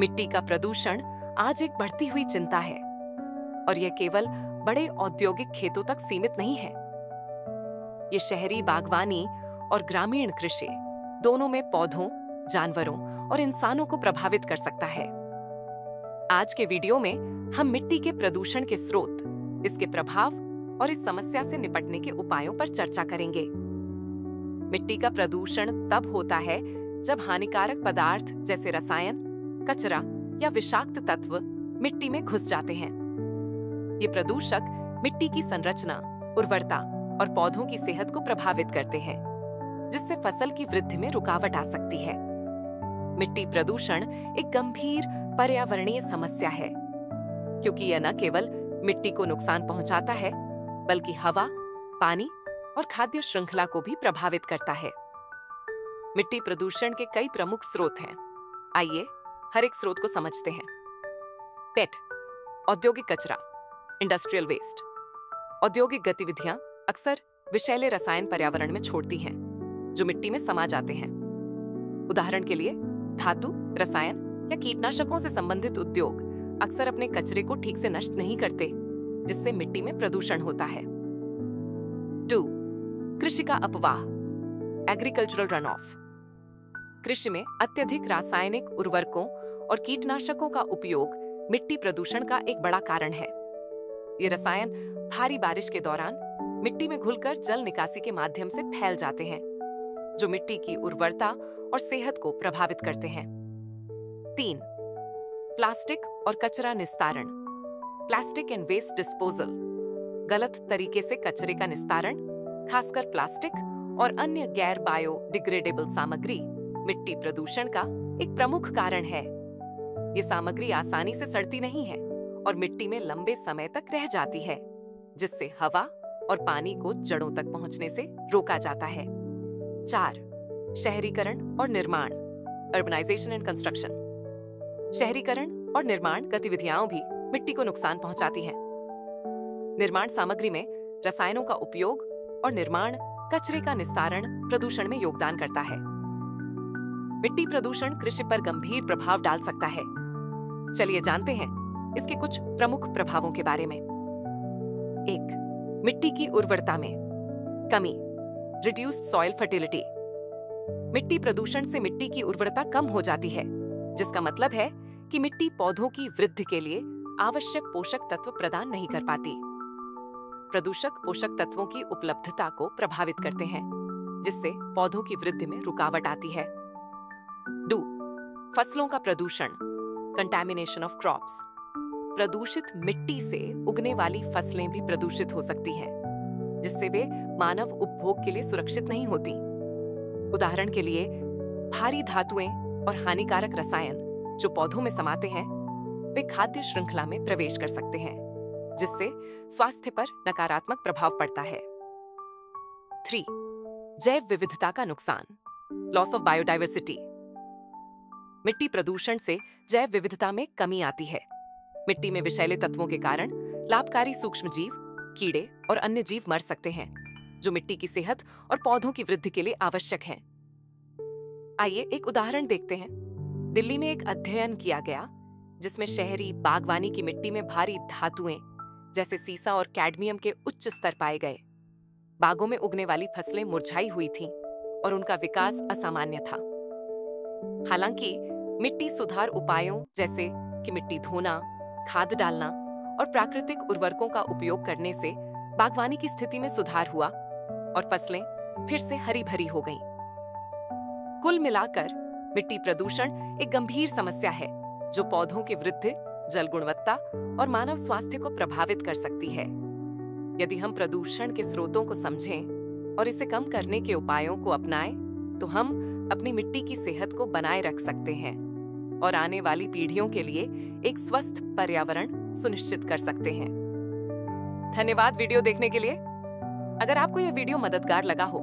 मिट्टी का प्रदूषण आज एक बढ़ती हुई चिंता है और यह केवल बड़े औद्योगिक खेतों तक सीमित नहीं है। ये शहरी बागवानी और ग्रामीण कृषि दोनों में पौधों, जानवरों और इंसानों को प्रभावित कर सकता है। आज के वीडियो में हम मिट्टी के प्रदूषण के स्रोत, इसके प्रभाव और इस समस्या से निपटने के उपायों पर चर्चा करेंगे। मिट्टी का प्रदूषण तब होता है जब हानिकारक पदार्थ जैसे रसायन, कचरा या विषाक्त तत्व मिट्टी में घुस जाते हैं। ये प्रदूषक मिट्टी की संरचना, उर्वरता और पौधों की सेहत को प्रभावित करते हैं, जिससे फसल की वृद्धि में रुकावट आ सकती है। मिट्टी प्रदूषण एक गंभीर पर्यावरणीय समस्या है, क्योंकि यह न केवल मिट्टी को नुकसान पहुंचाता है, बल्कि हवा, पानी और खाद्य श्रृंखला को भी प्रभावित करता है। मिट्टी प्रदूषण के कई प्रमुख स्रोत हैं। आइए हर एक स्रोत को समझते हैं। पेट, औद्योगिक कचरा, इंडस्ट्रियल वेस्ट। औद्योगिक गतिविधियां अक्सर विषैले रसायन पर्यावरण में छोड़ती हैं, जो मिट्टी में समा जाते हैं। उदाहरण के लिए, धातु, रसायन या कीटनाशकों से संबंधित उद्योग अक्सर अपने कचरे को ठीक से नष्ट नहीं करते, जिससे मिट्टी में प्रदूषण होता है। 2. कृषि का अपवाह, एग्रीकल्चरल रन ऑफ। कृषि में अत्यधिक रासायनिक उर्वरकों और कीटनाशकों का उपयोग मिट्टी प्रदूषण का एक बड़ा कारण है। ये रसायन भारी बारिश के दौरान मिट्टी में घुलकर जल निकासी के माध्यम से फैल जाते हैं, जो मिट्टी की उर्वरता और सेहत को प्रभावित करते हैं। 3. प्लास्टिक और कचरा निस्तारण, प्लास्टिक एंड वेस्ट डिस्पोजल। गलत तरीके से कचरे का निस्तारण, खासकर प्लास्टिक और अन्य गैर बायोडिग्रेडेबल सामग्री, मिट्टी प्रदूषण का एक प्रमुख कारण है। ये सामग्री आसानी से सड़ती नहीं है और मिट्टी में लंबे समय तक रह जाती है, जिससे हवा और पानी को जड़ों तक पहुंचने से रोका जाता है। 4. शहरीकरण और निर्माण, अर्बनाइजेशन एंड कंस्ट्रक्शन। शहरीकरण और निर्माण गतिविधियां भी मिट्टी को नुकसान पहुंचाती हैं। निर्माण सामग्री में रसायनों का उपयोग और निर्माण कचरे का निस्तारण प्रदूषण में योगदान करता है। मिट्टी प्रदूषण कृषि पर गंभीर प्रभाव डाल सकता है। चलिए जानते हैं इसके कुछ प्रमुख प्रभावों के बारे में। 1. मिट्टी की उर्वरता में कमी, रिड्यूस्ड सॉइल फर्टिलिटी। मिट्टी प्रदूषण से मिट्टी की उर्वरता कम हो जाती है, जिसका मतलब है कि मिट्टी पौधों की वृद्धि के लिए आवश्यक पोषक तत्व प्रदान नहीं कर पाती। प्रदूषक पोषक तत्वों की उपलब्धता को प्रभावित करते हैं, जिससे पौधों की वृद्धि में रुकावट आती है। 2. फसलों का प्रदूषण, कंटैमिनेशन ऑफ क्रॉप्स। प्रदूषित मिट्टी से उगने वाली फसलें भी प्रदूषित हो सकती हैं, जिससे वे मानव उपभोग के लिए सुरक्षित नहीं होती। उदाहरण के लिए, भारी धातुएं और हानिकारक रसायन जो पौधों में समाते हैं, वे खाद्य श्रृंखला में प्रवेश कर सकते हैं, जिससे स्वास्थ्य पर नकारात्मक प्रभाव पड़ता है। 3. जैव विविधता का नुकसान, लॉस ऑफ बायोडाइवर्सिटी। मिट्टी प्रदूषण से जैव विविधता में कमी आती है। मिट्टी में विषैले तत्वों के कारण लाभकारी सूक्ष्मजीव, कीड़े और अन्य जीव मर सकते हैं, जो मिट्टी की सेहत और पौधों की वृद्धि के लिए आवश्यक हैं। आइए एक उदाहरण देखते हैं। दिल्ली में एक अध्ययन किया गया, जिसमें शहरी बागवानी की मिट्टी में भारी धातुएं जैसे सीसा और कैडमियम के उच्च स्तर पाए गए। बागों में उगने वाली फसलें मुरझाई हुई थीं और उनका विकास असामान्य था। हालांकि मिट्टी सुधार उपायों जैसे कि मिट्टी धोना, खाद डालना और प्राकृतिक उर्वरकों का उपयोग करने से बागवानी की स्थिति में सुधार हुआ और फसलें फिर से हरी भरी हो गईं। कुल मिलाकर मिट्टी प्रदूषण एक गंभीर समस्या है, जो पौधों की वृद्धि, जल गुणवत्ता और मानव स्वास्थ्य को प्रभावित कर सकती है। यदि हम प्रदूषण के स्रोतों को समझें और इसे कम करने के उपायों को अपनाएं, तो हम अपनी मिट्टी की सेहत को बनाए रख सकते हैं और आने वाली पीढ़ियों के लिए एक स्वस्थ पर्यावरण सुनिश्चित कर सकते हैं। धन्यवाद वीडियो देखने के लिए। अगर आपको यह वीडियो मददगार लगा हो,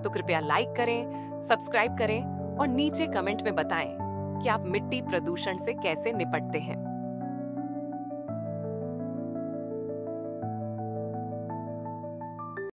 तो कृपया लाइक करें, सब्सक्राइब करें और नीचे कमेंट में बताएं कि आप मिट्टी प्रदूषण से कैसे निपटते हैं।